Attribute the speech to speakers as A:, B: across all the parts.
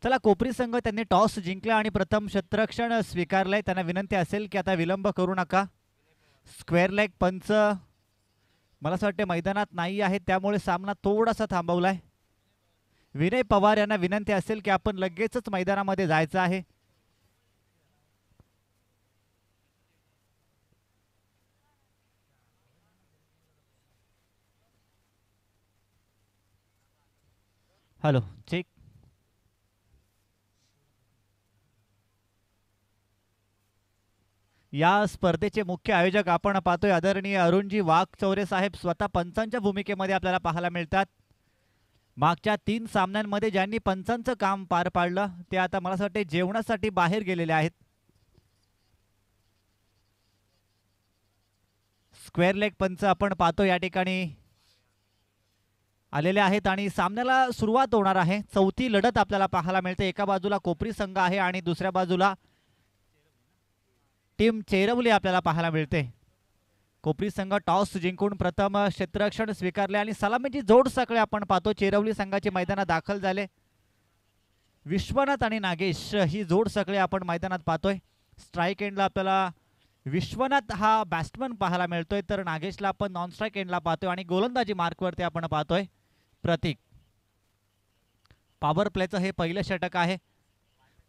A: चला, कोपरी संघ त्यांनी टॉस जिंकला आणि प्रथम क्षेत्ररक्षण स्वीकारलंय. त्यांना विनंती असेल की आता विलंब करू नका. स्क्वेअर लेग पंच मला असं वाटते मैदानात नाही आहे, त्यामुळे सामना थोडासा थांबवलाय. विनय पवार यांना विनंती असेल की आपण लगेचच मैदानामध्ये जायचं आहे. Hello, check. या स्पर्धेचे मुख्य आयोजक आपण पाहतोय आदरणीय अरुणजी वाघ चौरे साहेब स्वतः पंचांच्या भूमिकेमध्ये आपल्याला पाहायला मिळतात. मागच्या 3 सामन्यांमध्ये ज्यांनी पंचांचं काम पार पाडलं ते आता मला असं वाटते जेवणासाठी बाहेर गेलेले आहेत. स्क्वेअर लेग पंच आपण पाहतो या ठिकाणी आलेले आहेत आणि सामन्याला सुरुवात होणार आहे. चौथी लढत आपल्याला पाहायला मिळते. एका बाजूला कोपरी संघ आहे आणि दुसऱ्या बाजूला टीम चेरवली आपल्याला पाहायला मिळते. कोपरी संघ टॉस जिंकून प्रथम क्षेत्ररक्षण स्वीकारले आणि सलामीची जोड सगळे आपण पाहतो. चेरवली संघाचे मैदानात दाखल झाले. विश्वनाथ आणि नागेश ही जोड सगळे आपण मैदानात पाहतोय. स्ट्राईक एंडला आपल्याला विश्वनाथ हा बॅट्समन पाहायला मिळतोय, तर नागेशला आपण नॉन स्ट्राईक एंडला पाहतोय आणि गोलंदाजी मार्कवरती आपण पाहतोय प्रतीक. पॉवर प्लेचं हे पहिलं षटक आहे.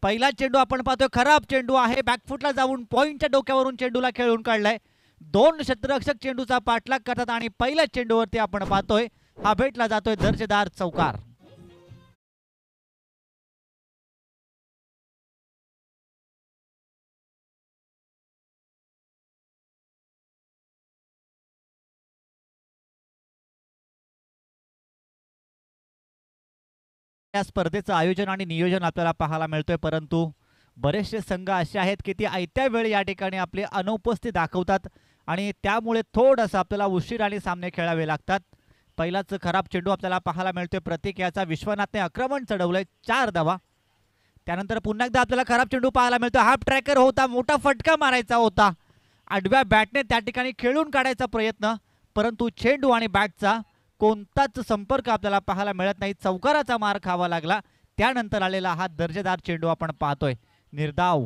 A: पहिला चेंडू आपण पाहतोय, खराब चेंडू आहे. बॅकफुटला जाऊन पॉइंटच्या डोक्यावरून चेंडूला खेळून काढलाय. 2 क्षेत्ररक्षक चेंडूचा पाठलाग करतात आणि पहिल्या चेंडूवरती आपण पाहतोय हा भेटला जातोय दर्जेदार चौकार. या स्पर्धेचं आयोजन आणि नियोजन आपल्याला पाहायला मिळतोय, परंतु बरेचसे संघ असे आहेत की ते आयत्या वेळी या ठिकाणी आपली अनुपस्थिती दाखवतात आणि त्यामुळे थोडंसं आपल्याला उशिराने सामने खेळावे लागतात. पहिलाच खराब चेंडू आपल्याला पाहायला मिळतोय. प्रतीक याचा विश्वनाथने आक्रमण चढवलंय, 4 धावा. त्यानंतर पुन्हा एकदा आपल्याला खराब चेंडू पाहायला मिळतोय. हाफ ट्रॅकर होता, मोठा फटका मारायचा होता. आडव्या बॅटने त्या ठिकाणी खेळून काढायचा प्रयत्न, परंतु चेंडू आणि बॅटचा कोणताच संपर्क आपल्याला पाहायला मिळत नाही. चौकाराचा मार खावा लागला. त्यानंतर आलेला हा दर्जेदार चेंडू आपण पाहतोय. निर्धाव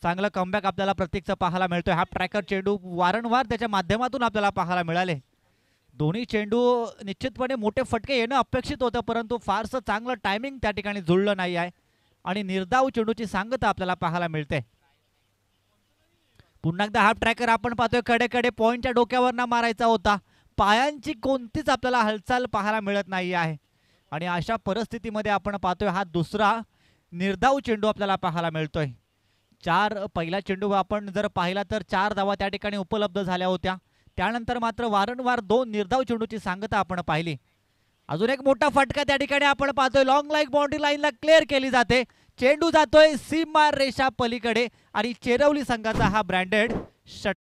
A: चांगलं कमबॅक आपल्याला प्रतीकचं पाहायला मिळतोय. हाफ ट्रॅकर चेंडू वारंवार त्याच्या माध्यमातून आपल्याला पाहायला मिळाले. दोन्ही चेंडू निश्चितपणे मोठे फटके येणं अपेक्षित होतं, परंतु फारसं चांगलं टायमिंग त्या ठिकाणी जुळलं नाही आहे आणि निर्धाव चेंडूची सांगता आपल्याला पाहायला मिळते. पुन्हा एकदा हाफ ट्रॅकर आपण पाहतोय. कडे पॉइंटच्या डोक्यावर ना मारायचा होता. पायांची कोणतीच आपल्याला हालचाल पाहायला मिळत नाही आहे आणि अशा परिस्थितीमध्ये आपण पाहतोय हा दुसरा निर्धाव चेंडू आपल्याला पाहायला मिळतोय. पहिला चेंडू आपण जर पाहिला तर 4 धावा त्या ठिकाणी उपलब्ध झाल्या होत्या. त्यानंतर मात्र वारंवार 2 निर्धाव चेंडूची सांगता आपण पाहिली. अजून एक मोठा फटका त्या ठिकाणी आपण पाहतोय. लॉंग लाईक बाउंड्री लाईनला क्लिअर केली जाते. चेंडू जातोय सीमा रेषा पलीकडे आणि चेरवली संघाचा हा ब्रँडेड षटकार.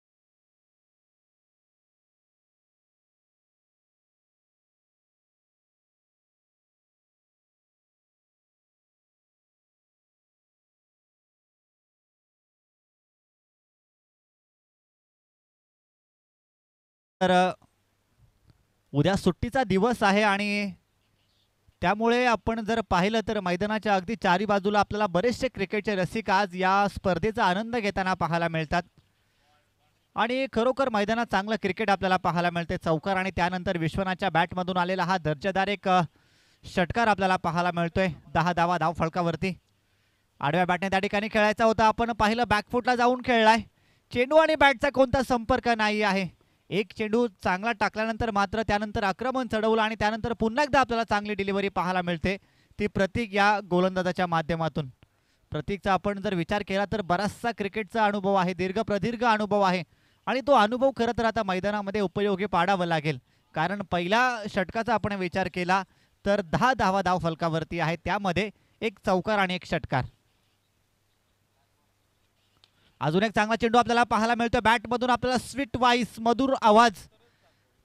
A: तर उद्या सुट्टीचा दिवस आहे आणि त्यामुळे आपण जर पाहिलं तर मैदानाच्या अगदी चारी बाजूला आपल्याला बरेचसे क्रिकेटचे रसिक आज या स्पर्धेचा आनंद घेताना पाहायला मिळतात आणि खरोखर मैदानात चांगलं क्रिकेट आपल्याला पाहायला मिळते. चौकार आणि त्यानंतर विश्वनाथच्या बॅटमधून आलेला हा दर्जेदार एक षटकार आपल्याला पाहायला मिळतोय. 10 धावा धाव फलकावरती. आडव्या बॅटने त्या ठिकाणी खेळायचा होता. आपण पाहिलं बॅकफुटला जाऊन खेळलाय. चेंडू आणि बॅटचा कोणता संपर्क नाही आहे. एक चेंडू चांगला टाकल्यानंतर मात्र त्यानंतर आक्रमण चढवलं आणि त्यानंतर पुन्हा एकदा आपल्याला चांगली डिलिव्हरी पाहायला मिळते, ती प्रतीक या गोलंदाजाच्या माध्यमातून. प्रतीकचा आपण जर विचार केला तर बराचसा क्रिकेटचा अनुभव आहे, प्रदीर्घ अनुभव आहे आणि तो अनुभव खरं तर आता मैदानामध्ये उपयोगी पाडावा लागेल. कारण पहिल्या षटकाचा आपण विचार केला तर 10 धावा धाव फलकावरती आहे, त्यामध्ये एक चौकार आणि एक षटकार. अजून एक चांगला चेंडू आपल्याला पाहायला मिळतो. बॅटमधून आपल्याला स्वीट वाईस मधुर आवाज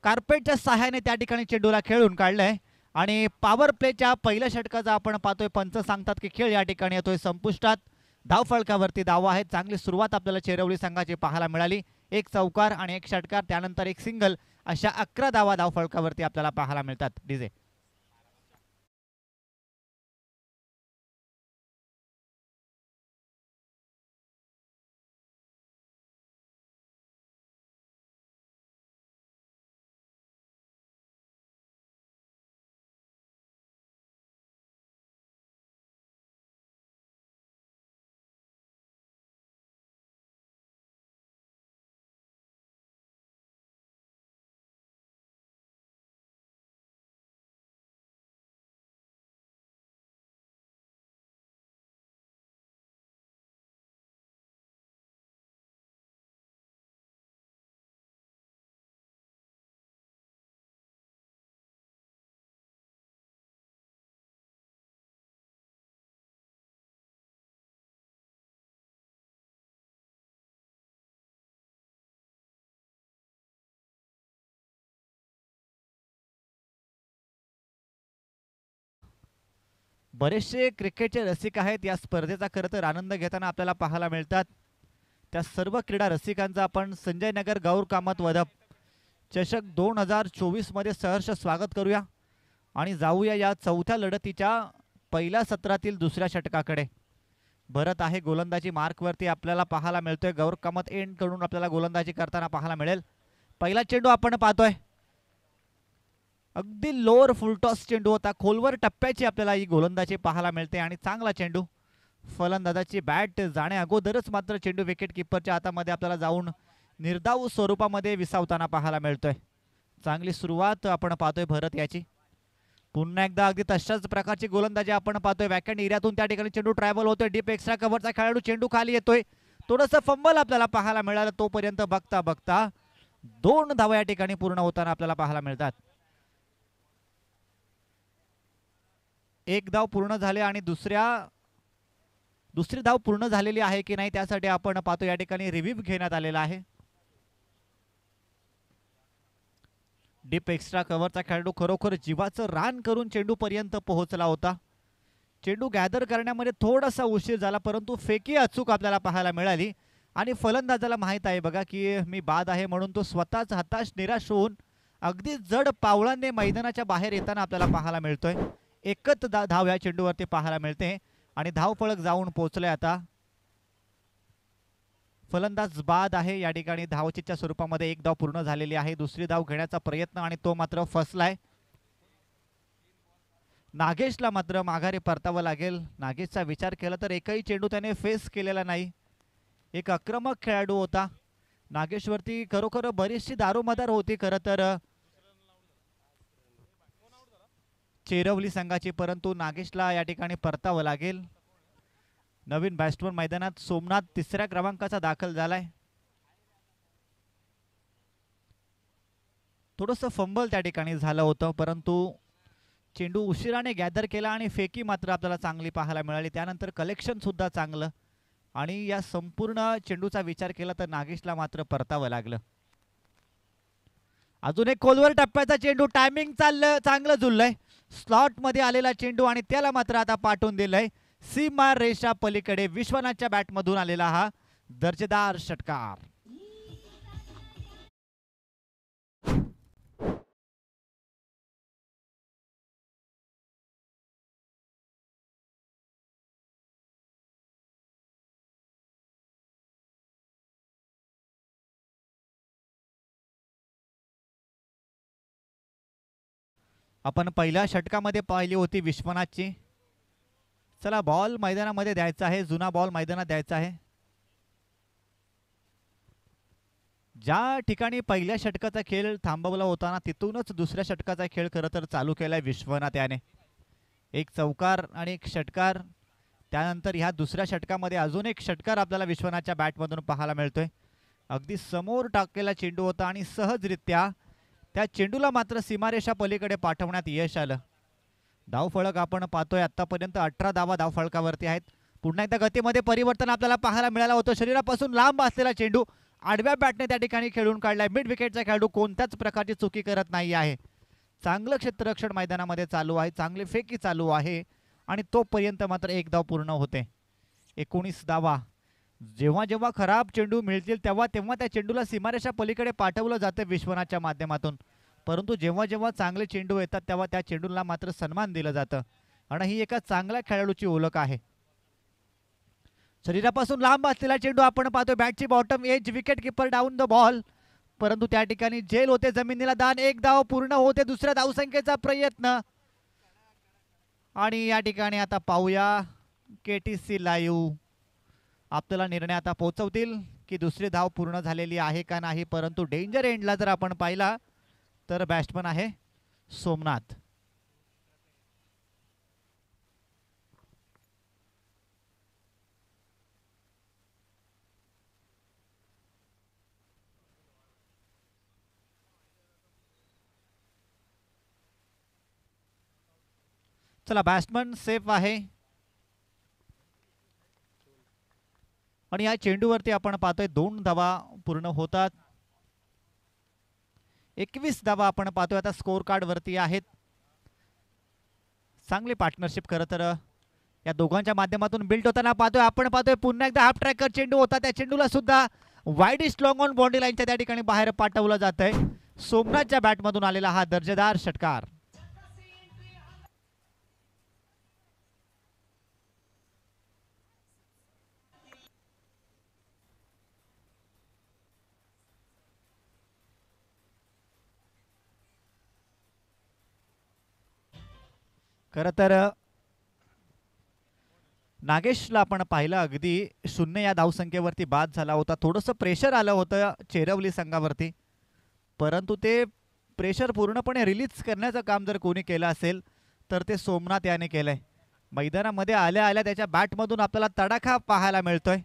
A: कार्पेटच्या सहाय्याने त्या ठिकाणी चेंडूला खेळून काढलाय आणि पॉवर प्लेच्या पहिल्या षटकाचा आपण पाहतोय. पंच सांगतात की खेळ या ठिकाणी येतोय संपुष्टात. धाव फलकावरती धावा आहेत. चांगली सुरुवात आपल्याला चेरवली संघाची पाहायला मिळाली. एक चौकार आणि एक षटकार, त्यानंतर एक सिंगल, अशा 11 धावा धाव फलकावरती आपल्याला पाहायला मिळतात. डीजे बरेचसे क्रिकेटचे रसिक आहेत या स्पर्धेचा खरं तर आनंद घेताना आपल्याला पाहायला मिळतात. त्या सर्व क्रीडा रसिकांचा आपण संजय नगर गौर कामत वदप चषक 2024 मध्ये सहर्ष स्वागत करूया आणि जाऊया या चौथ्या लढतीच्या पहिल्या सत्रातील दुसऱ्या षटकाकडे. भरत आहे गोलंदाजी मार्कवरती आपल्याला पाहायला मिळतोय. गौर कामत एंड कडून आपल्याला गोलंदाजी करताना पाहायला मिळेल. पहिला चेंडू आपण पाहतोय. अगदी लोअर फुलटॉस चेंडू होता. खोलवर टप्प्याची आपल्याला ही गोलंदाजी पाहायला मिळते आणि चांगला चेंडू. फलंदाजाची बॅट जाण्या अगोदरच मात्र चेंडू विकेट किपरच्या हातामध्ये आपल्याला जाऊन निर्धाव स्वरूपामध्ये विसावताना पाहायला मिळतोय. चांगली सुरुवात आपण पाहतोय भरत याची. पुन्हा एकदा अगदी तशाच प्रकारची गोलंदाजी आपण पाहतोय. वॅकंड एरियातून त्या ठिकाणी चेंडू ट्रॅव्हल होतोय. डीप एक्स्ट्रा कव्हरचा खेळाडू चेंडू खाली येतोय. थोडंसं फंबल आपल्याला पाहायला मिळालं. तोपर्यंत बघता बघता 2 धावा या ठिकाणी पूर्ण होताना आपल्याला पाहायला मिळतात. एक धाव पूर्ण झाले आणि दुसरी धाव पूर्ण झालेली आहे की नाही त्यासाठी आपण पाहतो या ठिकाणी रिव्ह्यू घेण्यात आलेला आहे. डीप एक्स्ट्रा कव्हरचा खेळाडू खरोखर जीवाचं रान करून चेंडू पर्यंत पोहोचला होता. चेंडू गॅदर करण्यामध्ये थोडासा उशीर झाला परंतु फेकी अचूक आपल्याला पाहायला मिळाली आणि फलंदाजाला माहित आहे बघा की मी बाद आहे म्हणून तो स्वतःच हताश निराश होऊन अगदी जड पावलांनी मैदानाच्या बाहेर येताना आपल्याला पाहायला मिळतोय. एकच धाव या चेंडूवरती पाहायला मिळते आणि धावफलक जाऊन पोहोचले. आता फलंदाज बाद आहे या ठिकाणी. धावचीच्या स्वरूपामध्ये एक धाव पूर्ण झालेली आहे. दुसरी धाव घेण्याचा प्रयत्न आणि तो मात्र फसलाय. नागेशला मात्र माघारी परतावं लागेल. नागेशचा विचार केला तर एकही चेंडू त्याने फेस केलेला नाही. एक आक्रमक खेळाडू होता. नागेशवरती खरोखर बरीचशी दारोमदार होती खरं तर चेरवली संघाची, परंतु नागेशला या ठिकाणी परतावं लागेल. नवीन बॅट्समन मैदानात सोमनाथ 3ऱ्या क्रमांकाचा दाखल झालाय. थोडंसं फंबल त्या ठिकाणी झालं होतं परंतु चेंडू उशिराने गॅदर केला आणि फेकी मात्र आपल्याला चांगली पाहायला मिळाली. त्यानंतर कलेक्शन सुद्धा चांगलं आणि या संपूर्ण चेंडूचा विचार केला तर नागेशला मात्र परतावं लागलं. अजून एक खोलवर टप्प्याचा चेंडू. टायमिंग चांगलं जुळलंय. स्लॉट मध्ये आलेला चेंडू आणि त्याला मात्र आता पाठवून दिलंय सीमा रेषा पलीकडे. विश्वनाथच्या बॅटमधून आलेला हा दर्जेदार षटकार. आपण पहिल्या षटकामध्ये पाहिली होती विश्वनाथची. चला बॉल मैदानामध्ये द्यायचा आहे. जुना बॉल मैदानात द्यायचा आहे. ज्या ठिकाणी पहिल्या षटकाचा खेळ थांबवला होता ना तिथूनच दुसऱ्या षटकाचा खेळ खरं तर चालू केलाय विश्वनाथ याने. एक चौकार आणि एक षटकार. त्यानंतर ह्या दुसऱ्या षटकामध्ये अजून एक षटकार आपल्याला विश्वनाथच्या बॅटमधून पाहायला मिळतोय. अगदी समोर टाकलेला चेंडू होता आणि सहजरित्या त्या चेंडूला मात्र सीमारेषा पलीकडे पाठवण्यात यश आलं. धावफलक आपण पाहतोय आतापर्यंत 18 धावा धावफलकावरती आहेत. पुन्हा एकदा गतीमध्ये परिवर्तन आपल्याला पाहायला मिळालं होतं. शरीरापासून लांब असलेला चेंडू आडव्या बॅटने त्या ठिकाणी खेळून काढलाय. मिड विकेटचा खेळाडू कोणत्याच प्रकारची चुकी करत नाही आहे. चांगलं क्षेत्ररक्षण मैदानामध्ये चालू आहे. चांगली फेकी चालू आहे आणि तोपर्यंत मात्र एक धाव पूर्ण होते. 19 धावा. जेव्हा जेव्हा खराब चेंडू मिळतील तेव्हा तेव्हा त्या चेंडूला सीमारेषा पलीकडे पाठवलं जातं विश्वनाथच्या माध्यमातून, परंतु जेव्हा जेव्हा चांगले चेंडू येतात तेव्हा त्या चेंडूला मात्र सन्मान दिला जातं आणि ही एका चांगल्या खेळाडूची ओळख आहे. शरीरापासून लांब असलेला चेंडू आपण पाहतो. बॅटची bottom edge. Wicket keeper down the ball, परंतु त्या ठिकाणी झेल होते जमिनीला दान. एक धाव पूर्ण होते. दुसऱ्या धावसंख्येचा प्रयत्न आणि या ठिकाणी आता पाहूया KTC लाईव्ह आपल्याला निर्णय आता पोहोचवतील की दुसरी धाव पूर्ण झालेली आहे का नाही. परंतु डेंजर एंडला जर आपण पाहिला तर बॅट्समन आहे सोमनाथ. चला बॅट्समन सेफ आहे आणि या चेंडूवरती आपण पाहतोय 2 धावा पूर्ण होतात. 21 धावा आपण पाहतोय आता स्कोर कार्ड वरती आहेत. चांगली पार्टनरशिप खरं तर या दोघांच्या माध्यमातून बिल्ड होताना पाहतोय आपण. पाहतोय पुन्हा एकदा हाफ ट्रॅकर चेंडू होता, त्या चेंडूला सुद्धा वाईडिश लॉंग ऑन बाउंड्री लाईनच्या त्या ठिकाणी बाहेर पाठवलं जात आहे. सोमनाथच्या बॅटमधून आलेला हा दर्जेदार षटकार. खरं तर नागेशला आपण पाहिलं अगदी 0 या धावसंख्येवरती बाद झाला होता. थोडंसं प्रेशर आलं होतं चेरवली संघावरती, परंतु ते प्रेशर पूर्णपणे रिलीज करण्याचं काम जर कोणी केलं असेल तर ते सोमनाथ याने केलंय. मैदानामध्ये आल्या आल्या त्याच्या बॅटमधून आपल्याला तडाखा पाहायला मिळतोय.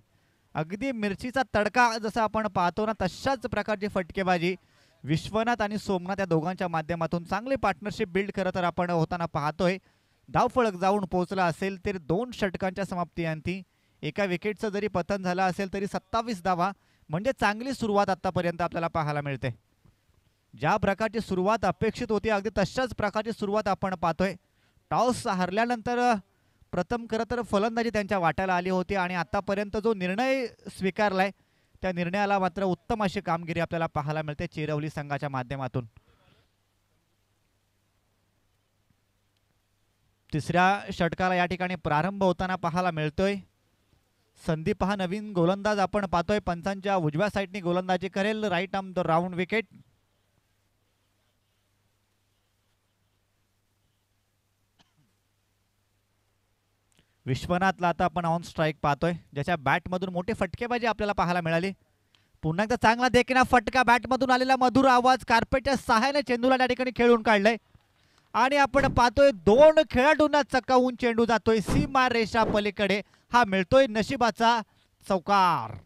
A: अगदी मिरचीचा तडका जसा आपण पाहतो ना, तशाच प्रकारची फटकेबाजी विश्वनाथ आणि सोमनाथ या दोघांच्या माध्यमातून चांगली पार्टनरशिप बिल्ड खरं तर आपण होताना पाहतोय. धावफलक जाऊन पोहोचला असेल तर 2 षटकांच्या समाप्तीअंती एका विकेटचं जरी पतन झालं असेल तरी 27 धावा, म्हणजे चांगली सुरुवात आतापर्यंत आपल्याला पाहायला मिळते. ज्या प्रकारची सुरुवात अपेक्षित होती अगदी तशाच प्रकारची सुरुवात आपण पाहतोय. टॉस हरल्यानंतर प्रथम खरं तर फलंदाजी त्यांच्या वाट्याला आली होती आणि आतापर्यंत जो निर्णय स्वीकारलाय त्या निर्णयाला मात्र उत्तम अशी कामगिरी आपल्याला पाहायला मिळते चिरवली संघाच्या माध्यमातून. तिसऱ्या षटकाला या ठिकाणी प्रारंभ होताना पाहायला मिळतोय. संदीप हा नवीन गोलंदाज आपण पाहतोय. पंचांच्या उजव्या साईडनी गोलंदाजी करेल. Right arm the round wicket. विश्वनाथला आता आपण ऑन स्ट्राईक पाहतोय, ज्याच्या बॅटमधून मोठी फटकेबाजी आपल्याला पाहायला मिळाली. पुन्हा एकदा चांगला देखील फटका बॅटमधून आलेला मधुर आवाज कार्पेटच्या सहाय्याने चेंडूला त्या ठिकाणी खेळून काढलंय आणि आपण पाहतोय 2 खेळाडूंना चकावून चेंडू जातोय सीमा रेषा पलीकडे. हा मिळतोय नशिबाचा चौकार.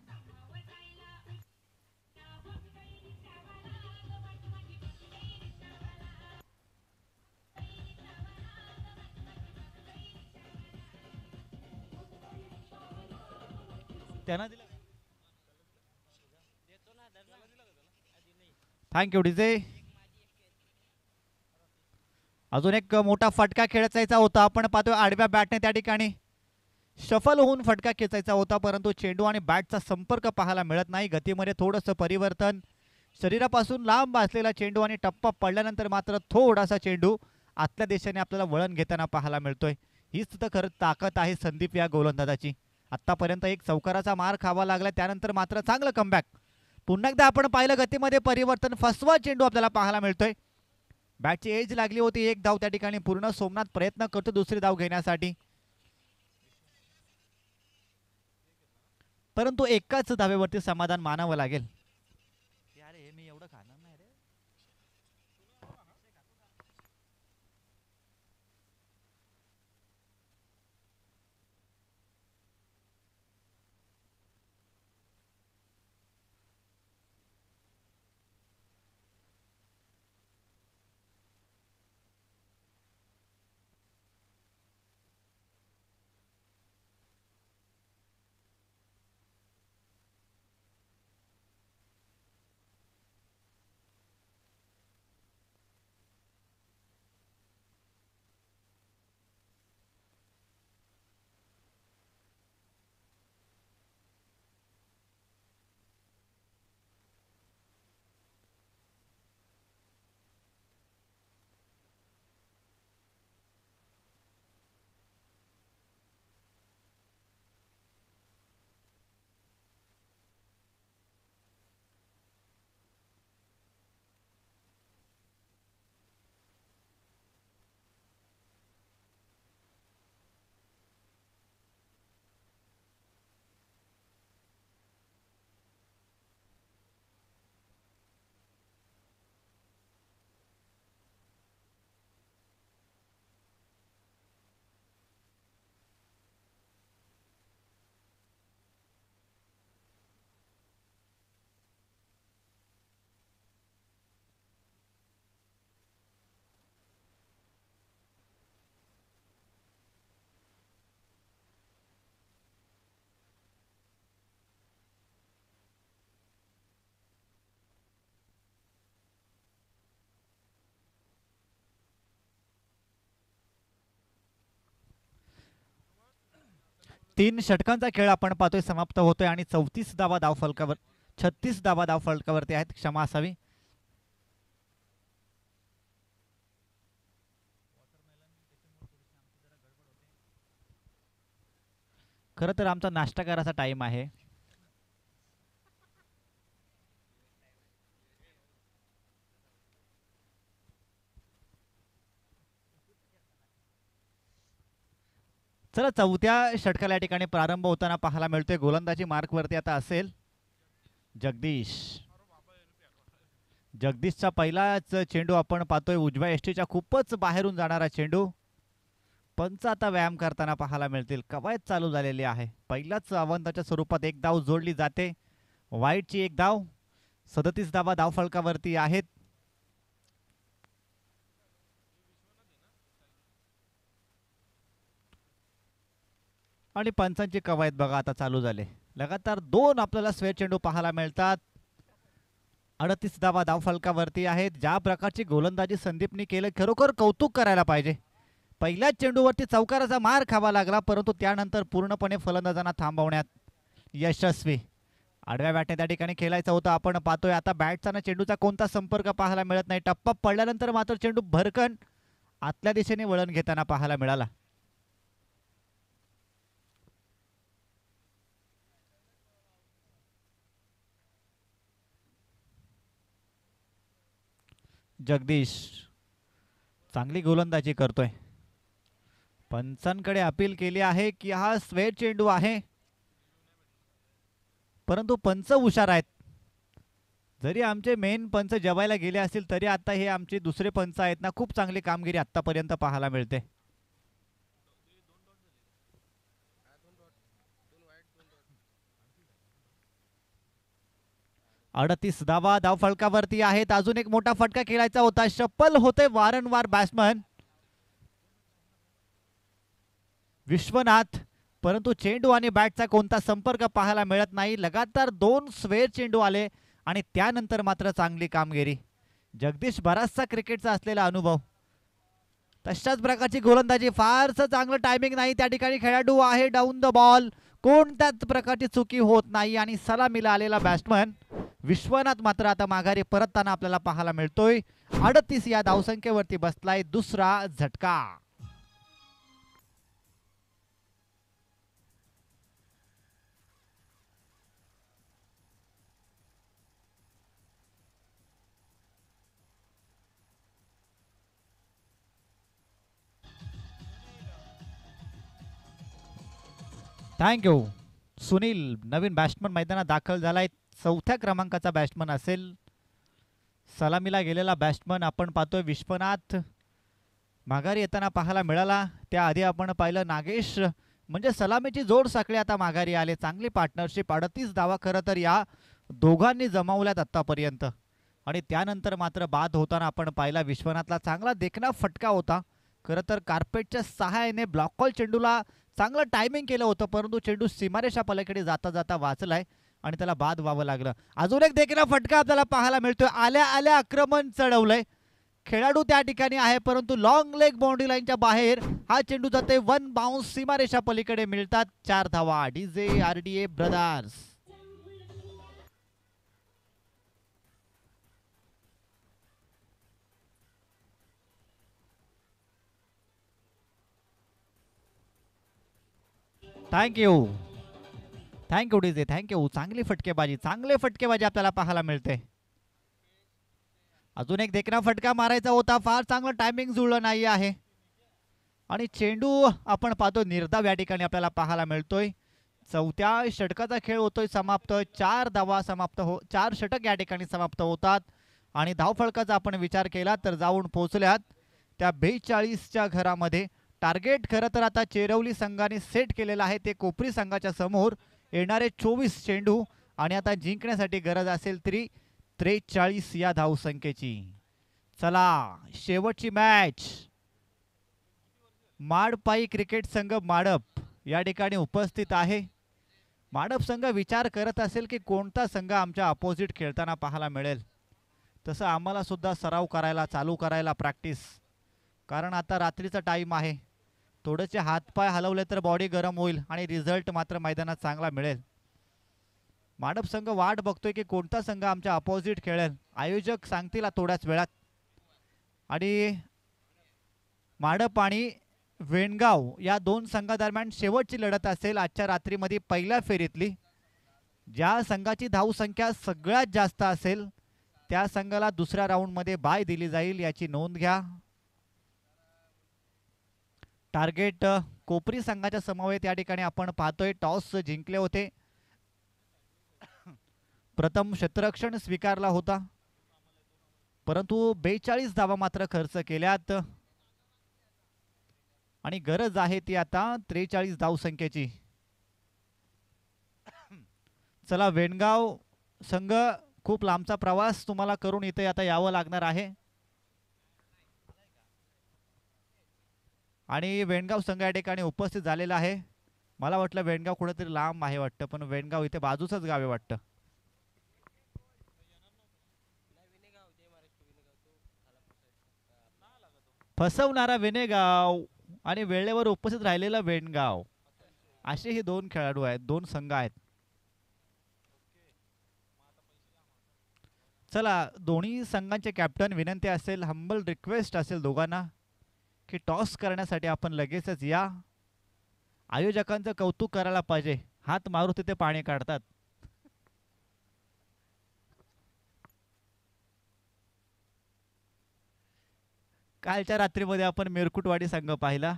A: त्यांना दिला. Thank you DJ. अजून एक मोठा फटका खेचायचा होता. आपण पाहतोय आडव्या बॅटने त्या ठिकाणी शफल होऊन फटका खेचायचा होता, परंतु चेंडू आणि बॅटचा संपर्क पाहायला मिळत नाही. गतीमध्ये थोडंसं परिवर्तन, शरीरापासून लांब असलेला चेंडू आणि टप्पा पडल्यानंतर मात्र थोडासा चेंडू आतल्या दिशेने आपल्याला वळण घेताना पाहायला मिळतोय. हीच तर खरं ताकद आहे संदीप या गोलंदाजाची. आतापर्यंत एक चौकाराचा मार खावा लागला, त्यानंतर मात्र चांगलं कमबॅक. पुन्हा एकदा आपण पाहिलं गतीमध्ये परिवर्तन, फसवा चेंडू आपल्याला पाहायला मिळतोय. बॅटची एज लागली होती. एक धाव त्या ठिकाणी पूर्ण. सोमनाथ प्रयत्न करतो दुसरी धाव घेण्यासाठी, परंतु एकाच धावेवरती समाधान मानावं लागेल. अरे मी एवढं खाणार नाही रे. 3 षटकांचा खेळ आपण पाहतोय समाप्त होतोय आणि 34 धावा धाव फलकावर 36 धावा धाव फलकावरती आहेत, क्षमा असावी. खरं तर आमचा नाश्ता करायचा टाइम आहे. चला, चौथ्या षटकाला या ठिकाणी प्रारंभ होताना पाहायला मिळतोय. गोलंदाजी मार्कवरती आता असेल जगदीश. जगदीशचा पहिलाच चेंडू आपण पाहतोय उजव्या एष्टीच्या खूपच बाहेरून जाणारा चेंडू. पंच आता व्यायाम करताना पाहायला मिळतील. कवायत चालू झालेली आहे. पहिल्याच अवंताच्या स्वरूपात एक धाव जोडली जाते. वाईटची एक धाव. 37 धावा धाव फलकावरती आहेत. आणि पंचांची कवायत बघा आता चालू झाले. लगातार 2 आपल्याला स्वेर चेंडू पाहायला मिळतात. 38 धावा धाव फलकावरती आहेत. ज्या प्रकारची गोलंदाजी संदीपनी केलं, खरोखर कौतुक करायला पाहिजे. पहिल्याच चेंडूवरती चौकाराचा मार खावा लागला, परंतु त्यानंतर पूर्णपणे फलंदाजांना थांबवण्यात यशस्वी. आडव्या बॅटने त्या ठिकाणी खेळायचं होतं. आपण पाहतोय आता बॅटचा ना चेंडूचा कोणता संपर्क पाहायला मिळत नाही. टप्पा पडल्यानंतर मात्र चेंडू भरकन आतल्या दिशेने वळण घेताना पाहायला मिळाला. जगदीश चांगली गोलंदाजी करतोय. पंचांकडे अपील केली आहे की हा स्वेर चेंडू आहे, परंतु पंच हुशार आहेत. जरी आमचे मेन पंच जेवायला गेले असतील तरी आता हे आमचे दुसरे पंच आहेत ना, खूप चांगली कामगिरी आतापर्यंत पाहायला मिळते. अडतीस धावा धाव फलकावरती आहेत. अजून एक मोठा फटका खेळायचा होता. शप्पल होते वारंवार बॅट्समन विश्वनाथ, परंतु चेंडू आणि बॅटचा कोणता संपर्क पाहायला मिळत नाही. लगातार 2 स्वेर चेंडू आले आणि त्यानंतर मात्र चांगली कामगिरी. जगदीश बराचसा क्रिकेटचा असलेला अनुभव, तशाच प्रकारची गोलंदाजी. फारसं चांगलं टायमिंग नाही त्या ठिकाणी. खेळाडू आहे डाऊन द बॉल, कोणत्याच प्रकारची चुकी होत नाही आणि सलामीला आलेला बॅट्समन विश्वनाथ मात्र आता माघारी परतताना आपल्याला पाहायला मिळतोय. 38 या धावसंख्येवरती बसलाय दुसरा झटका. थँक्यू. सुनील नवीन बॅट्समन मैदानात दाखल झालाय. 4थ्या क्रमांकाचा बॅट्समन असेल. सलामीला गेलेला बॅट्समन आपण पाहतोय विश्वनाथ माघारी येताना पाहायला मिळाला. त्याआधी आपण पाहिलं नागेश, म्हणजे सलामीची जोड साखळी आता माघारी आले. चांगली पार्टनरशिप. 38 धावा खरं तर या दोघांनी जमावल्यात आतापर्यंत आणि त्यानंतर मात्र बाद होताना आपण पाहिला. विश्वनाथला चांगला देखणा फटका होता. खरं तर कार्पेटच्या सहाय्याने ब्लॉक कॉल चेंडूला चांगलं टायमिंग केलं होतं, परंतु चेंडू सीमारेषा पलीकडे जाता जाता वाचलाय आणि त्याला बाद व्हावं लागलं. अजून एक देखील फटका आपल्याला पाहायला मिळतोय. आल्या आल्या आक्रमण चढवलंय. खेळाडू त्या ठिकाणी आहे, परंतु लॉंग लेग बाउंड्री लाईनच्या बाहेर हा चेंडू जाते. 1 बाउन्स सीमारेषा पलीकडे मिळतात. 4 धावा. DJ RDA brothers. Thank you thank you DJ, thank you. चांगली फटकेबाजी, चांगले फटकेबाजी आपल्याला पाहायला मिळते. अजून एक देखणा फटका मारायचा होता. फार चांगलं टायमिंग जुळलं नाही आहे आणि चेंडू आपण पाहतो निर्धाव या ठिकाणी आपल्याला पाहायला मिळतोय. 4थ्या षटकाचा खेळ होतोय समाप्त. 4 धावा समाप्त 4 षटक या ठिकाणी समाप्त होतात आणि धावफलकाचा आपण विचार केला तर जाऊन पोहोचल्यात त्या 42च्या घरामध्ये. टार्गेट खरं तर आता चेरवली संघाने सेट केलेलं आहे ते कोपरी संघाच्या समोर. येणारे 24 चेंडू आणि आता जिंकण्यासाठी गरज असेल तरी 43 या धावसंख्येची. चला शेवटची मॅच. माडपाई क्रिकेट संघ माडप या ठिकाणी उपस्थित आहे. माडप संघ विचार करत असेल की कोणता संघ आमच्या अपोजिट खेळताना पाहायला मिळेल. तसं आम्हाला सुद्धा सराव करायला चालू करायला प्रॅक्टिस, कारण आता रात्रीचा टाइम आहे. थोडेसे हातपाय हलवले तर बॉडी गरम होईल आणि रिझल्ट मात्र मैदानात चांगला मिळेल. माडप संघ वाट बघतोय की कोणता संघ आमच्या अपोजिट खेळेल. आयोजक सांगतील थोड्याच वेळात. आणि माडप आणि वेणगाव या दोन संघादरम्यान शेवटची लढत असेल आजच्या रात्रीमध्ये पहिल्या फेरीतली. ज्या संघाची धावसंख्या सगळ्यात जास्त असेल त्या संघाला दुसऱ्या राऊंडमध्ये बाय दिली जाईल, याची नोंद घ्या. टार्गेट कोपरी संघाच्या समवेत या ठिकाणी आपण पाहतोय. टॉस जिंकले होते, प्रथम क्षेत्ररक्षण स्वीकारला होता, परंतु 42 धावा मात्र खर्च केल्यात आणि गरज आहे ती आता 43 धावसंख्येची. चला, वेणगाव संघ खूप लांबचा प्रवास तुम्हाला करून इथे आता यावं लागणार आहे आणि वेणगाव संघ या ठिकाणी उपस्थित झालेला आहे. मला वाटलं वेणगाव कुठेतरी लांब आहे वाटतं, पण वेणगाव इथे बाजूचंच गाव आहे वाटतं. फसवणारा वेणेगाव आणि वेळेवर उपस्थित राहिलेला वेणगाव, असे हे दोन खेळाडू आहेत, दोन संघ आहेत. चला, दोन्ही संघांचे कॅप्टन विनंती असेल, हंबल रिक्वेस्ट असेल दोघांना की टॉस करण्यासाठी आपण लगेचच या. आयोजकांचं कौतुक करायला पाहिजे, हात मारू तिथे पाणी काढतात. कालच्या रात्रीमध्ये आपण मिरकुटवाडी संघ पाहिला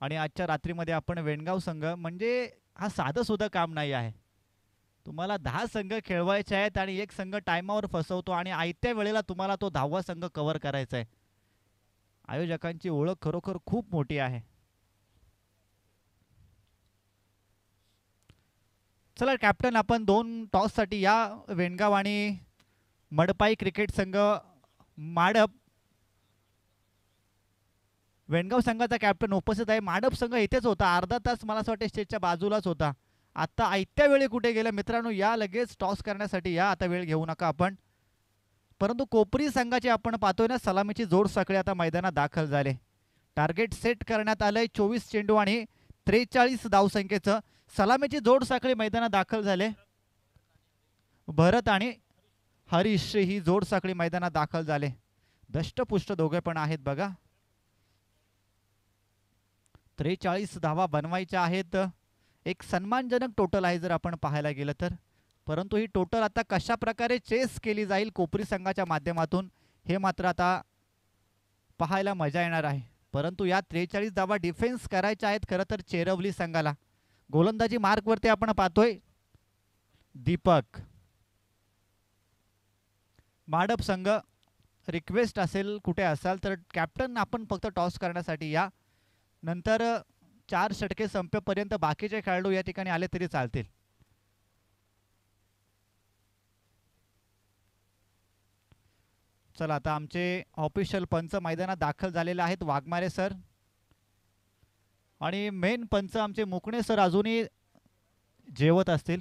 A: आणि आजच्या रात्रीमध्ये आपण वेणगाव संघ. म्हणजे हा साधं सुद्धा काम नाही आहे. तुम्हाला 10 संघ खेळवायचे आहेत आणि एक संघ टाइमावर फसवतो आणि आयत्या वेळेला तुम्हाला तो 10वा संघ कव्हर करायचा आहे. आयोजकांची ओळख खरोखर खूप मोठी आहे. चला कॅप्टन, आपण दोन टॉस साठी या. वेणगाव आणि मडपाई क्रिकेट संघ माडप. वेणगाव संघाचा कॅप्टन उपस्थित आहे. माडप संघ इथेच होता, अर्धा तास मला असं वाटतं स्टेजच्या बाजूलाच होता. आता आयत्या वेळी कुठे गेलं मित्रांनो? या लगेच टॉस करण्यासाठी या, आता वेळ घेऊ नका आपण. परंतु कोपरी संघाची आपण पाहतोय ना, सलामीची जोड साखळी आता मैदानात दाखल झाले. टार्गेट सेट करण्यात आलंय 24 चेंडू आणि 43 धावसंख्येचं. सलामीची जोड साखळी मैदानात दाखल झाले. भरत आणि हरीश ही जोड साखळी मैदानात दाखल झाले. दष्टपुष्ट दोघे पण आहेत बघा. 43 धावा बनवायच्या आहेत. एक सन्मानजनक टोटल आहे जर आपण पाहायला गेलं तर. परंतु ही टोटल आता कशा प्रकारे चेस केली जाईल कोपरी संघाच्या माध्यमातून हे मात्र आता पाहायला मजा येणार आहे. परंतु या 43 धावा डिफेन्स करायच्या आहेत खरं तर चेरवली संघाला. गोलंदाजी मार्कवरती आपण पाहतोय दीपक. माडप संघ रिक्वेस्ट असेल कुठे असाल तर कॅप्टन आपण फक्त टॉस करण्यासाठी या. नंतर 4 षटके संपेपर्यंत बाकीचे खेळाडू या ठिकाणी आले तरी चालतील. चला, आता आमचे ऑफिशियल पंच मैदानात दाखल झालेले आहेत, वाघमारे सर. आणि मेन पंच आमचे मुकणे सर अजूनही जेवत असतील.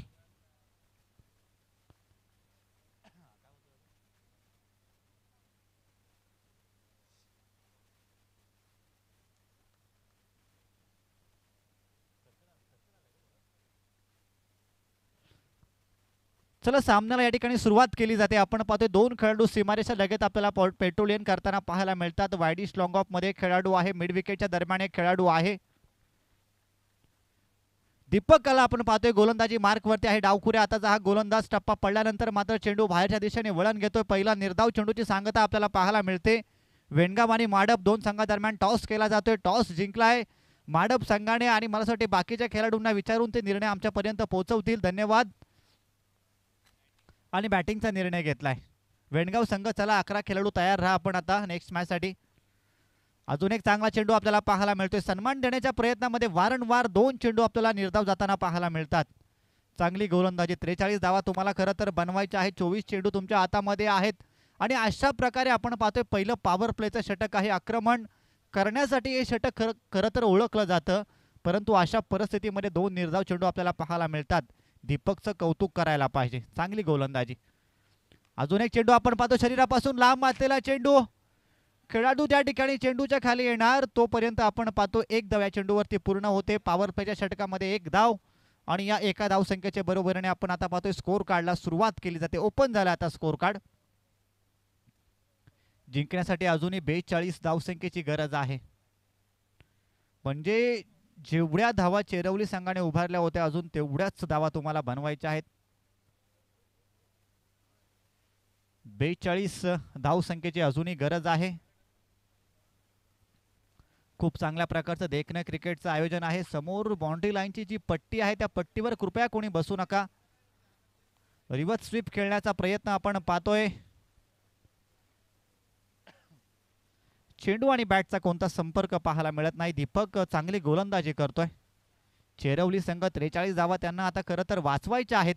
A: चला, सामन्याला या ठिकाणी सुरुवात केली जाते. आपण पाहतोय दोन खेळाडू सीमारेषा लगेच आपल्याला पेट्रोलियन करताना पाहायला मिळतात. वायडिश लॉंग ऑफ मध्ये खेळाडू आहे, मिड विकेटच्या दरम्यान एक खेळाडू आहे. दीपकला आपण पाहतोय गोलंदाजी मार्कवरती आहे. डावखुऱ्या हाताचा हा गोलंदाज. टप्पा पडल्यानंतर मात्र चेंडू बाहेरच्या दिशेने वळण घेतोय. पहिला निर्धाव चेंडूची सांगता आपल्याला पाहायला मिळते. वेणगाव आणि माडप दोन संघादरम्यान टॉस केला जातोय. टॉस जिंकलाय माडप संघाने आणि मला वाटते बाकीच्या खेळाडूंना विचारून ते निर्णय आमच्यापर्यंत पोहोचवतील. धन्यवाद. आणि बॅटिंगचा निर्णय घेतलाय वेणगाव संघ. चला, 11 खेळाडू तयार राहा आपण आता नेक्स्ट मॅच साठी. अजून एक चांगला चेंडू आपल्याला पाहायला मिळतोय. सन्मान देण्याच्या प्रयत्नामध्ये वारंवार 2 चेंडू आपल्याला निर्धाव जाताना पाहायला मिळतात. चांगली गोलंदाजी. 43 धावा तुम्हाला खरं तर बनवायच्या आहेत. 24 चेंडू तुमच्या हातामध्ये आहेत आणि अशा प्रकारे आपण पाहतोय पहिलं पॉवर प्लेचं षटक आहे. आक्रमण करण्यासाठी हे षटक खरं तर ओळखलं जातं, परंतु अशा परिस्थितीमध्ये 2 निर्धाव चेंडू आपल्याला पाहायला मिळतात. दीपकचं कौतुक करायला पाहिजे. चांगली गोलंदाजी. अजून एक चेंडू आपण पाहतो शरीरापासून लांब असलेला चेंडू. खेळाडू त्या ठिकाणी चेंडूच्या खाली येणार तोपर्यंत आपण पाहतो एक धाव या चेंडूवरती पूर्ण होते. पॉवर प्लेच्या षटकामध्ये एक धाव आणि या एका धावसंख्येच्या बरोबरीने आपण आता पाहतोय स्कोर कार्डला सुरुवात केली जाते. ओपन झाला आता स्कोर कार्ड. जिंकण्यासाठी अजूनही 42 धावसंख्येची गरज आहे. म्हणजे जेवढ्या धावा चेरवली संघाने उभारल्या होत्या अजून तेवढ्याच धावा तुम्हाला बनवायच्या आहेत. 42 धावसंख्येची अजूनही गरज आहे. खूप चांगल्या प्रकारचं देखणं क्रिकेटचं आयोजन आहे. समोर बाउंड्री लाईनची जी पट्टी आहे त्या पट्टीवर कृपया कोणी बसू नका. रिव्हर्स स्वीप खेळण्याचा प्रयत्न आपण पाहतोय. चेंडू आणि बॅटचा कोणता संपर्क पाहायला मिळत नाही. दीपक चांगली गोलंदाजी करतोय. चेरवली संघ 43 धावा त्यांना आता खरं तर वाचवायच्या आहेत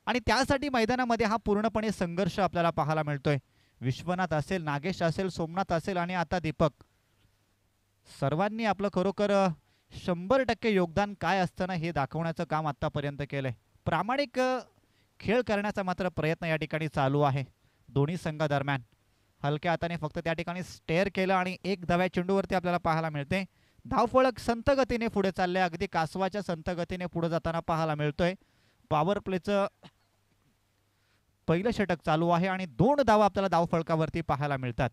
A: आणि त्यासाठी मैदानामध्ये हा पूर्णपणे संघर्ष आपल्याला पाहायला मिळतोय. विश्वनाथ असेल, नागेश असेल, सोमनाथ असेल आणि आता दीपक, सर्वांनी आपलं खरोखर 100% योगदान काय असतं ना हे दाखवण्याचं काम आतापर्यंत केलंय. प्रामाणिक खेळ करण्याचा मात्र प्रयत्न या ठिकाणी चालू आहे दोन्ही संघादरम्यान. हलक्या हाताने फक्त त्या ठिकाणी स्टेअर केलं आणि एक धाव्या चेंडूवरती आपल्याला पाहायला मिळते. धावफलक संथ गतीने पुढे चालले, अगदी कासवाच्या संथ गतीने पुढे जाताना पाहायला मिळतोय. पॉवर प्लेचं पहिलं षटक चालू आहे आणि 2 धावा आपल्याला धावफलकावरती पाहायला मिळतात.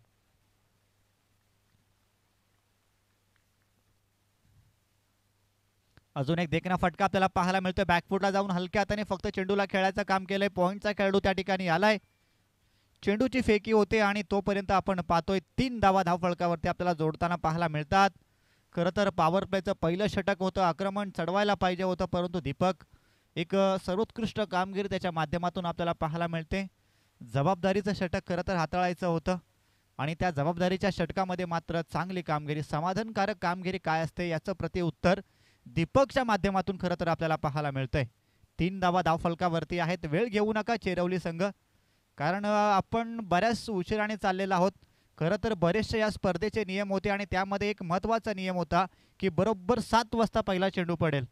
A: अजून एक देखणा फटका आपल्याला पाहायला मिळतोय. बॅकफुटला जाऊन हलक्या हाताने फक्त चेंडूला खेळायचं काम केलंय. पॉइंटचा खेळाडू त्या ठिकाणी आलाय. चेंडूची फेकी होते आणि तोपर्यंत आपण पाहतोय 3 धावा धावफलकावरती आपल्याला जोडताना पाहायला मिळतात. खरं तर पॉवर प्लेचं पहिलं षटक होतं, आक्रमण चढवायला पाहिजे होतं, परंतु दीपक एक सर्वोत्कृष्ट कामगिरी त्याच्या माध्यमातून आपल्याला पाहायला मिळते. जबाबदारीचं षटक खरं तर हाताळायचं होतं आणि त्या जबाबदारीच्या षटकामध्ये मात्र चांगली कामगिरी, समाधानकारक कामगिरी काय असते याचं प्रत्युत्तर दीपकच्या माध्यमातून खरं तर आपल्याला पाहायला मिळतंय. 3 धावा धावफलकावरती आहेत. वेळ घेऊ नका चेरवली संघ, कारण आपण बऱ्याच उशिराने चाललेलो आहोत. खरं तर बरेचसे या स्पर्धेचे नियम होते आणि त्यामध्ये एक महत्त्वाचा नियम होता की बरोबर 7 वाजता पहिला चेंडू पडेल,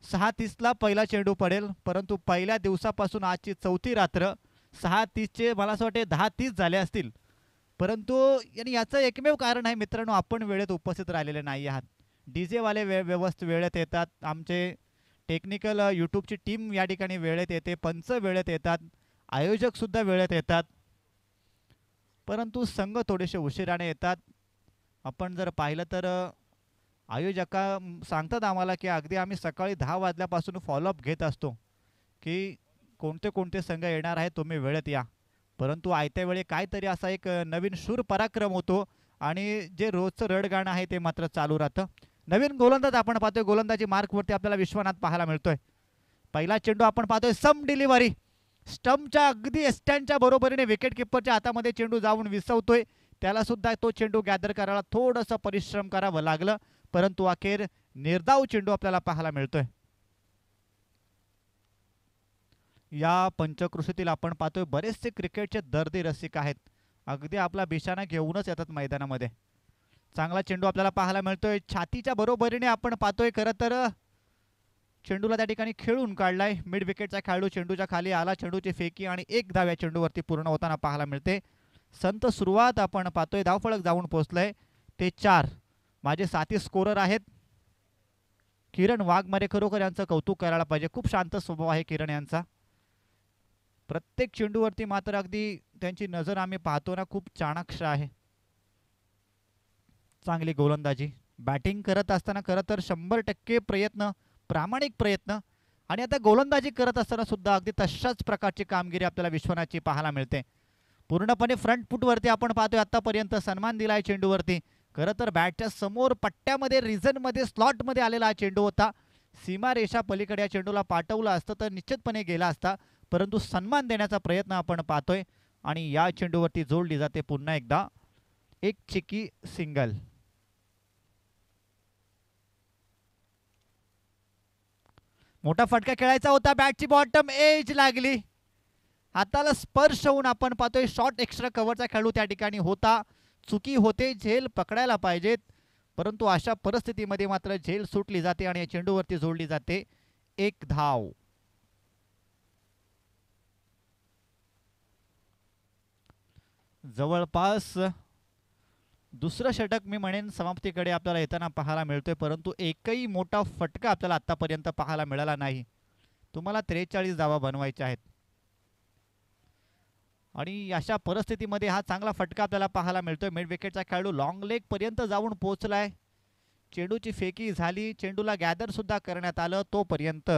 A: 6:30ला पहिला चेंडू पडेल. परंतु पहिल्या दिवसापासून आजची 4थी रात्र 6:30चे मला असं वाटते 10:30 झाले असतील. परंतु याचं एकमेव कारण आहे मित्रांनो, आपण वेळेत उपस्थित राहिलेले नाही आहात. DJ वाले व्यवस्थित वेळेत येतात, आमचे टेक्निकल यूट्यूबची टीम या ठिकाणी वेळेत येते, पंच वेळेत येतात, आयोजक सुद्धा वेळेत येतात, परंतु संघ थोडेसे उशिराने येतात. आपण जर पाहिलं तर आयोजका सांगतात आम्हाला की अगदी आम्ही सकाळी 10 वाजल्यापासून फॉलोअप घेत असतो की कोणते कोणते संघ येणार आहे, तुम्ही वेळेत या. परंतु आयत्या वेळी काहीतरी असा एक नवीन शूर पराक्रम होतो आणि जे रोजचं रडगाणं आहे ते मात्र चालू राहतं. नवीन गोलंदाज आपण पाहतोय, गोलंदाजी मार्कवरती आपल्याला विश्वनाथ पाहायला मिळतोय. पहिला चेंडू आपण पाहतोय, सम डिलिव्हरी, स्टंपच्या अगदी एस्टँडच्या बरोबरीने विकेट किपरच्या हातामध्ये चेंडू जाऊन विसवतोय. त्याला सुद्धा तो चेंडू गॅदर करायला थोडंसं परिश्रम करावं लागलं, परंतु अखेर निर्धाव चेंडू आपल्याला पाहायला मिळतोय. या पंचकृषीतील आपण पाहतोय बरेचसे क्रिकेटचे दर्दी रसिक आहेत, अगदी आपला बिशाना घेऊनच येतात मैदानामध्ये. चांगला चेंडू आपल्याला पाहायला मिळतोय, छातीच्या बरोबरीने आपण पाहतोय. खरं तर चेंडूला त्या ठिकाणी खेळून काढलाय. मिड विकेटचा खेळाडू चेंडूच्या खाली आला, चेंडूची फेकी आणि एक धाव या चेंडूवरती पूर्ण होताना पाहायला मिळते. संत सुरुवात आपण पाहतोय, धावफलक जाऊन पोहोचलंय ते 4. माझे साथी स्कोरर आहेत किरण वाघमारे, खरोखर यांचं कौतुक करायला पाहिजे. खूप शांत स्वभाव आहे किरण यांचा. प्रत्येक चेंडूवरती मात्र अगदी त्यांची नजर आम्ही पाहतो ना, खूप चाणाक्ष आहे. चांगली गोलंदाजी, बॅटिंग करत असताना खरं तर 100% प्रयत्न, प्रामाणिक प्रयत्न आणि आता गोलंदाजी करत असताना सुद्धा अगदी तशाच प्रकारची कामगिरी आपल्याला विश्वनाथची पाहायला मिळते. पूर्णपणे फ्रंट फुटवरती आपण पाहतोय आतापर्यंत सन्मान दिलाय चेंडूवरती. खरं तर बॅटच्या समोर पट्ट्यामध्ये रिझनमध्ये स्लॉटमध्ये आलेला हा चेंडू होता. सीमारेषा पलीकडे या चेंडूला पाठवला असतं तर निश्चितपणे गेला असता, परंतु सन्मान देण्याचा प्रयत्न आपण पाहतोय आणि या चेंडूवरती जोडली जाते पुन्हा एकदा एक चिकी सिंगल. मोठा फटका खेळायचा होता, बॅटची बॉटम एज लागली, हाताला स्पर्श होऊन आपण पाहतोय शॉर्ट एक्स्ट्रा कव्हरचा खेळाडू त्या ठिकाणी होता. चुकी होते, झेल पकडायला पाहिजेत, परंतु अशा परिस्थितीमध्ये मात्र झेल सुटली जाते आणि या चेंडूवरती जोडली जाते एक धाव. जवळपास दुसरं षटक मी म्हणेन समाप्तीकडे आपल्याला येताना पाहायला मिळतोय, परंतु एकही मोठा फटका आपल्याला आतापर्यंत पाहायला मिळाला नाही. तुम्हाला 43 धावा बनवायच्या आहेत आणि अशा परिस्थितीमध्ये हा चांगला फटका आपल्याला पाहायला मिळतोय. मिड विकेटचा खेळाडू लॉंग लेग पर्यंत जाऊन पोहोचलाय. चेंडूची फेकी झाली, चेंडूला गॅदर सुद्धा करण्यात आलं, तोपर्यंत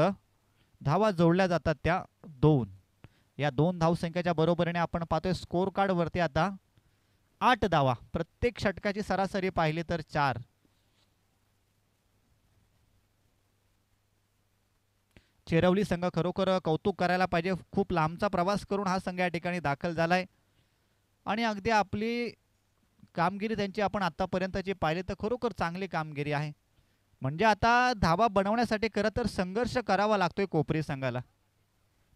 A: धावा जोडल्या जातात त्या 2. या 2 धावसंख्येच्या बरोबरीने आपण पाहतोय स्कोर कार्ड वरती आता 8 धावा. प्रत्येक षटकाची सरासरी पाहिली तर 4. चेरवली संघ खरोखर कौतुक करायला पाहिजे. खूप लांबचा प्रवास करून हा संघ या ठिकाणी दाखल झालाय आणि अगदी आपली कामगिरी त्यांची आपण आतापर्यंतची पाहिली तर खरोखर चांगली कामगिरी आहे. म्हणजे आता धावा बनवण्यासाठी खरं तर संघर्ष करावा लागतोय कोपरी संघाला.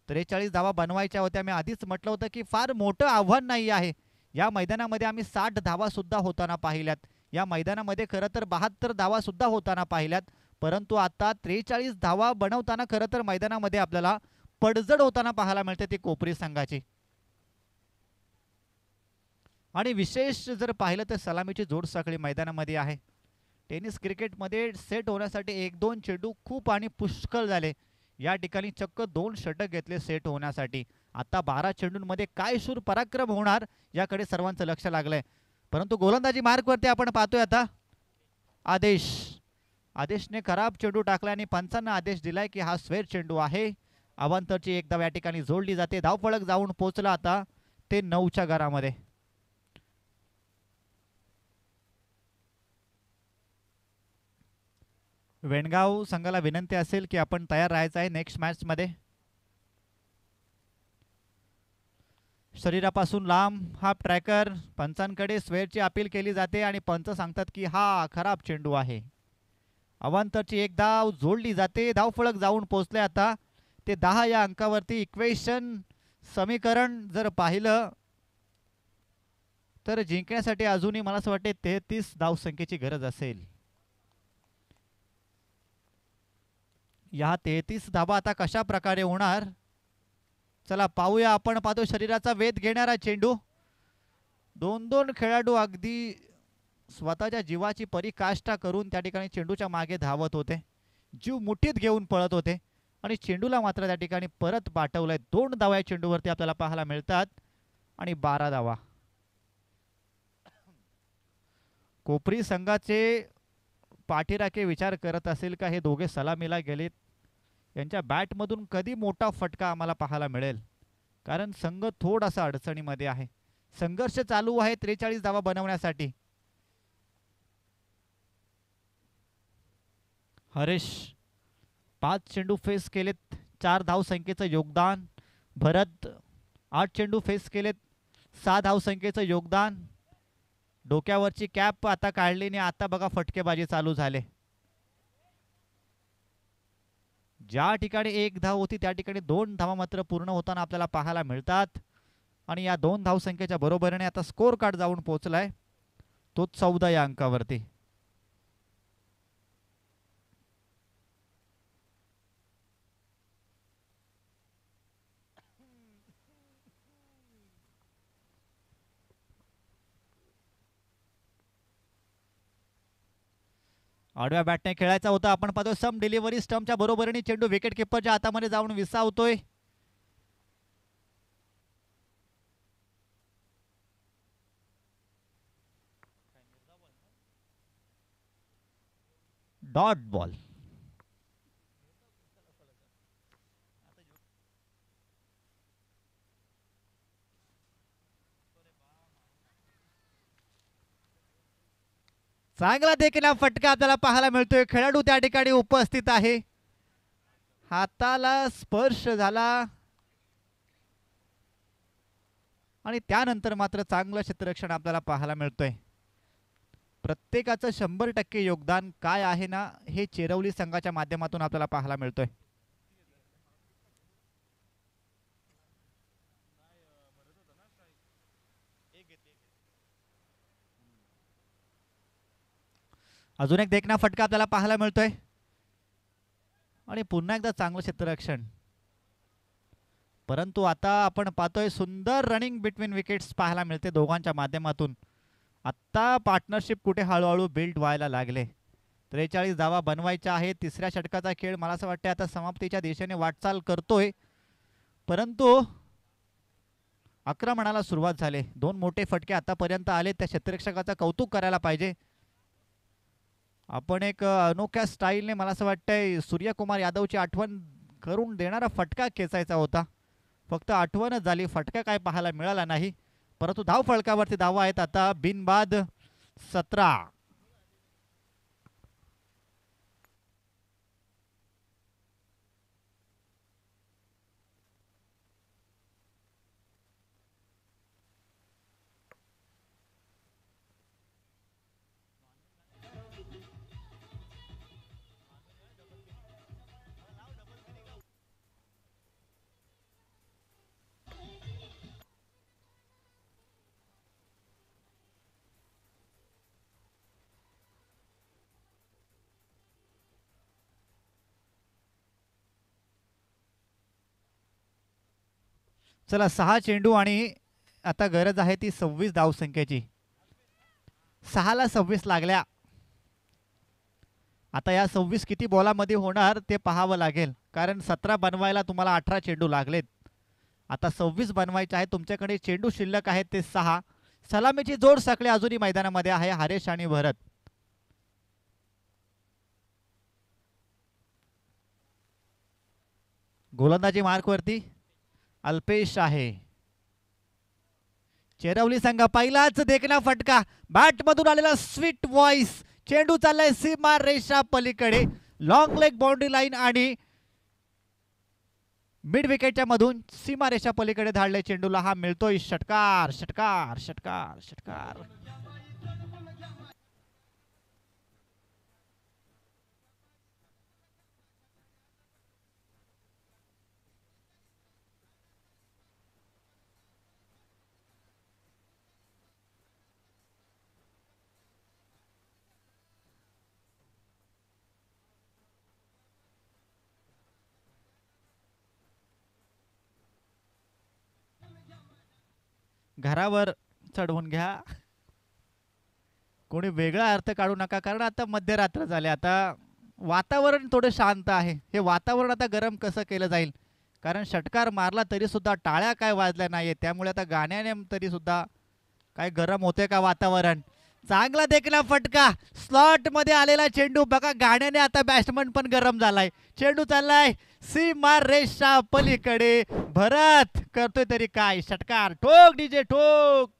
A: 43 धावा बनवायच्या होत्या. मी आधीच म्हटलं होतं की फार मोठं आव्हान नाही आहे. या मैदानामध्ये आम्ही 60 धावा सुद्धा होताना पाहिल्यात. या मैदानामध्ये खरं तर 72 धावा सुद्धा होताना पाहिल्यात, परंतु आता 43 धावा बनवताना खरं तर मैदानामध्ये आपल्याला पडझड होताना पाहायला मिळते ती कोपरी संघाची. आणि विशेष जर पाहिलं तर सलामीची जोड साखळी मैदानामध्ये आहे. टेनिस क्रिकेटमध्ये सेट होण्यासाठी 1-2 चेंडू खूप आणि पुष्कळ झाले. या ठिकाणी चक्क 2 षटक घेतले सेट होण्यासाठी. आता 12 चेंडूंमध्ये काय शूर पराक्रम होणार याकडे सर्वांचं लक्ष लागलंय. परंतु गोलंदाजी मार्कवरती आपण पाहतोय आता आदेशने खराब चेंडू टाकला आणि पंचांना आदेश दिलाय की हा स्वेर चेंडू आहे. अवांतरची एक धाव या ठिकाणी जोडली जाते. धावफलक जाऊन पोहोचला आता ते 9च्या घरामध्ये. वेणगाव संघाला विनंती असेल की आपण तयार राहायचं आहे नेक्स्ट मॅचमध्ये. शरीरापासून लांब हा ट्रॅकर, पंचांकडे स्वेरची अपील केली जाते आणि पंच सांगतात की हा खराब चेंडू आहे. अवांतरची एक धाव जोडली जाते. धावफलक जाऊन पोहोचले आता ते 10 या अंकावरती. इक्वेशन समीकरण जर पाहिलं तर जिंकण्यासाठी अजूनही मला असं वाटते 33 धावसंख्येची गरज असेल. या 33 धावा आता कशा प्रकारे होणार चला पाहूया. आपण पाहतो शरीराचा वेध घेणारा चेंडू. 2-2 खेळाडू अगदी स्वतःच्या जीवाची परिकाष्ठा करून त्या ठिकाणी चेंडूच्या मागे धावत होते. जीव मुठीत घेऊन पळत होते आणि चेंडूला मात्र त्या ठिकाणी परत पाठवलंय. 2 धावा या चेंडूवरती आपल्याला पाहायला मिळतात आणि 12 धावा. कोपरी संघाचे पाठीराखे विचार करत असेल का हे दोघे सलामीला गेलेत. यांच्या बॅटमधून कधी मोठा फटका आम्हाला पाहायला मिळेल, कारण संघ थोडासा अडचणीमध्ये आहे. संघर्ष चालू आहे 43 धावा बनवण्यासाठी. हरेश 5 चेंडू फेस केलेत, 4 धावसंख्येचं योगदान. भरत 8 चेंडू फेस केलेत, 6 धावसंख्येचं योगदान. डोक्यावरची कॅप आता काढली आणि आता बघा फटकेबाजी चालू झाले. ज्या ठिकाणी 1 धाव होती त्या ठिकाणी 2 धावा मात्र पूर्ण होताना आपल्याला पाहायला मिळतात आणि या 2 धावसंख्येच्या बरोबरीने आता स्कोर कार्ड जाऊन पोहोचलाय तो 14 या अंकावरती. आडव्या बॅटने खेळायचा होता. आपण पाहतो सम डिलिव्हरी स्टंपच्या बरोबरीने चेंडू विकेट किपरच्या हातामध्ये जाऊन विसावतोय. Dot ball. चांगला देखील फटका आपल्याला पाहायला मिळतोय. खेळाडू त्या ठिकाणी उपस्थित आहे. हाताला स्पर्श झाला आणि त्यानंतर मात्र चांगलं क्षेत्ररक्षण आपल्याला पाहायला मिळतोय. प्रत्येकाचं 100% योगदान काय आहे ना हे चेरवली संघाच्या माध्यमातून आपल्याला पाहायला मिळतोय. अजून एक देखना फटका आपल्याला पाहायला मिळतोय आणि पुन्हा एकदा चांगलं क्षेत्ररक्षण. परंतु आता आपण पाहतोय सुंदर रनिंग बिटवीन विकेट्स पाहायला मिळते दोघांच्या माध्यमातून. आत्ता पार्टनरशिप कुठे हळूहळू बिल्ड व्हायला लागले. 43 धावा बनवायच्या आहेत. तिसऱ्या षटकाचा खेळ मला असं वाटतं आता समाप्तीच्या दिशेने वाटचाल करतोय, परंतु आक्रमणाला सुरुवात झाली. 2 मोठे फटके आतापर्यंत आले. त्या क्षेत्ररक्षकाचं कौतुक करायला पाहिजे. आपण एक अनोख्या स्टाईलने मला असं वाटतंय सूर्यकुमार यादवची आठवण करून देणारा फटका खेचायचा होता. फक्त आठवणच झाली, फटका काय पाहायला मिळाला नाही. परंतु धाव फळकावरती धावा आहेत आता बिनबाद 17. चला 6 चेंडू आणि आता गरज आहे ती 26 धावसंख्येची. 6ला 26 लागल्या. आता या 26 किती बॉलामध्ये होणार ते पाहावं लागेल, कारण 17 बनवायला तुम्हाला 18 चेंडू लागलेत. आता 26 बनवायचे आहेत. तुमच्याकडे चेंडू शिल्लक आहेत ते 6. सलामीची जोड साखळी अजूनही मैदानामध्ये आहे. हरेश आणि भरत. गोलंदाजी मार्कवरती अल्पेश आहे. चेरवली संघ पहिलाच देखना फटका. बॅटमधून आलेला स्वीट व्हॉइस. चेंडू चाललाय सीमा रेषा पलीकडे. लॉंग लेग बाउंड्री लाईन आणि मिड विकेटच्या मधून सीमा रेषा पलीकडे धाडले चेंडूला. हा मिळतोय षटकार षटकार षटकार षटकार. घरावर चढवून घ्या. कोणी वेगळा अर्थ काढू नका, कारण आता मध्यरात्र झाले. आता वातावरण थोडं शांत आहे. हे वातावरण आता गरम कसं केलं जाईल, कारण षटकार मारला तरी सुद्धा टाळ्या काय वाजल्या नाहीये. त्यामुळे आता गाण्याने तरी सुद्धा काय गरम होते का वातावरण. चांगला देखना फटका. स्लॉट मध्ये आलेला चेंडू बघा. गाण्याने आता बॅट्समन पण गरम झालाय. चेंडू चाललाय सीमा रेषा पलीकडे. भरत करतोय तरी काय. षटकार. ठोक डीजे ठोक.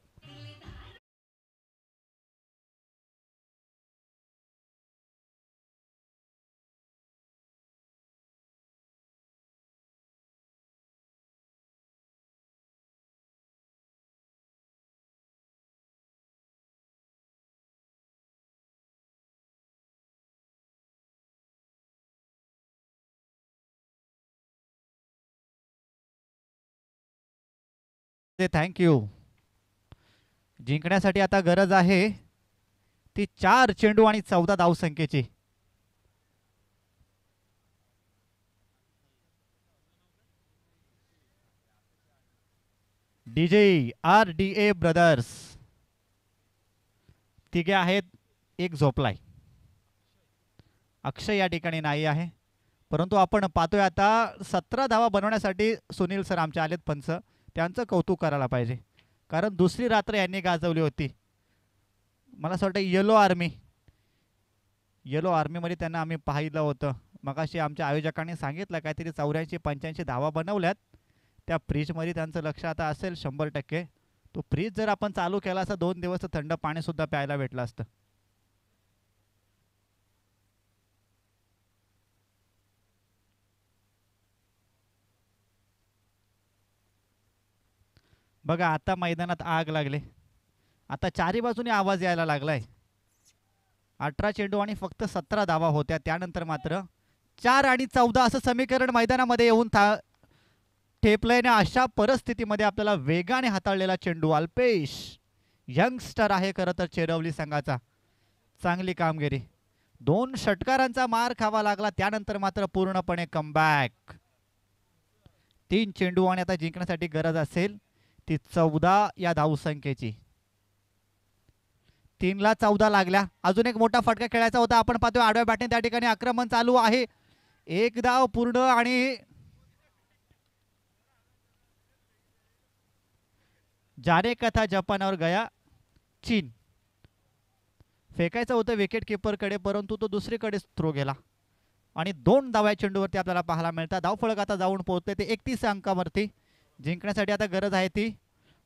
A: थँक्यू. जिंकण्यासाठी आता गरज आहे ती 4 चेंडू आणि 14 धावसंख्येची. डीजे RDA ब्रदर्स तिघे आहेत. एक झोपलाय. अक्षय या ठिकाणी नाही आहे, परंतु आपण पाहतोय आता 17 धावा बनवण्यासाठी सुनील सर आमचे आलेत पंच. त्यांचं कौतुक करायला पाहिजे, कारण दुसरी रात्र यांनी गाजवली होती. मला असं वाटतं येलो आर्मीमध्ये त्यांना आम्ही पाहिलं होतं. मगाशी आमच्या आयोजकांनी सांगितलं काहीतरी 84-85 धावा बनवल्यात. त्या फ्रीजमध्ये त्यांचं लक्ष आता असेल 100%. तो फ्रीज जर आपण चालू केला असता 2 दिवस थंड पाणी सुद्धा प्यायला भेटलं असतं. बघा आता मैदानात आग लागले. आता चारी बाजूने आवाज यायला लागलाय. 18 चेंडू आणि फक्त 17 धावा होत्या. त्यानंतर मात्र 4 आणि 14 असं समीकरण मैदानामध्ये येऊन ठेपलंय. अशा परिस्थितीमध्ये आपल्याला वेगाने हाताळलेला चेंडू. अल्पेश यंगस्टर आहे खरं तर चेरवली संघाचा. चांगली कामगिरी. 2 षटकारांचा मार खावा लागला, त्यानंतर मात्र पूर्णपणे कमबॅक. 3 चेंडू आणि आता जिंकण्यासाठी गरज असेल ती 14 या धावसंख्येची. 3 ला 14 लागल्या. अजून एक मोठा फटका खेळायचा होता. आपण पाहतोय आडव्या बॅटने त्या ठिकाणी आक्रमण चालू आहे. एक धाव पूर्ण आणि जाने कथा जपानवर गया चीन. फेकायचं होतं विकेट कीपरकडे, परंतु तो दुसरीकडे थ्रो गेला आणि 2 धावा चेंडूवरती आपल्याला पाहायला मिळतात. धावफलक आता जाऊन पोहोचते ते 31 अंकावरती. जिंकण्यासाठी आता गरज आहे ती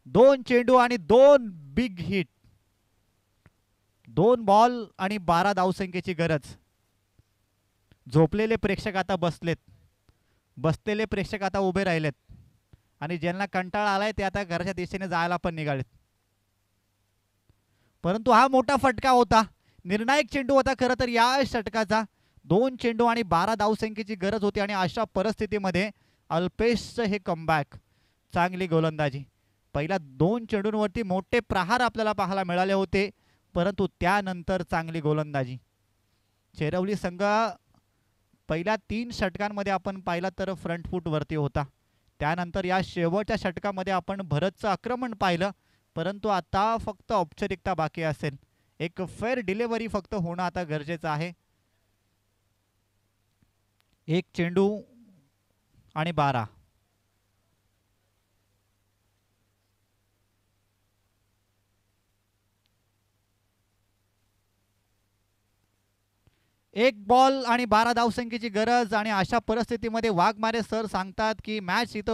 A: 2 चेंडू आणि 2 बिग हिट. 2 बॉल आणि 12 धावसंख्येची गरज. झोपलेले प्रेक्षक आता बसलेत, बसलेले प्रेक्षक आता उभे राहिलेत आणि ज्यांना कंटाळा आलाय ते आता घराच्या दिशेने जायला पण निघालेत. परंतु हा मोठा फटका होता, निर्णायक चेंडू होता खरं तर या षटकाचा. 2 चेंडू आणि 12 धावसंख्येची गरज होती आणि अशा परिस्थितीमध्ये अल्पेशचं हे कमबॅक. चांगली गोलंदाजी. पहिल्या 2 चेंडूंवरती मोठे प्रहार आपल्याला पाहायला मिळाले होते, परंतु त्यानंतर चांगली गोलंदाजी. चेरवली संघ पहिल्या 3 षटकांमध्ये आपण पाहिला तर फ्रंट फूट वरती होता. त्यानंतर या शेवटच्या षटकामध्ये आपण भरतचं आक्रमण पाहिलं, परंतु आता फक्त औपचारिकता बाकी असेल. एक फेअर डिलिव्हरी फक्त होणं आता गरजेचं आहे. 1 चेंडू आणि 12. एक बॉल आणि 12 धावसंख्येची गरज आणि अशा परिस्थितीमध्ये वाघमारे सर सांगतात की मॅच इथं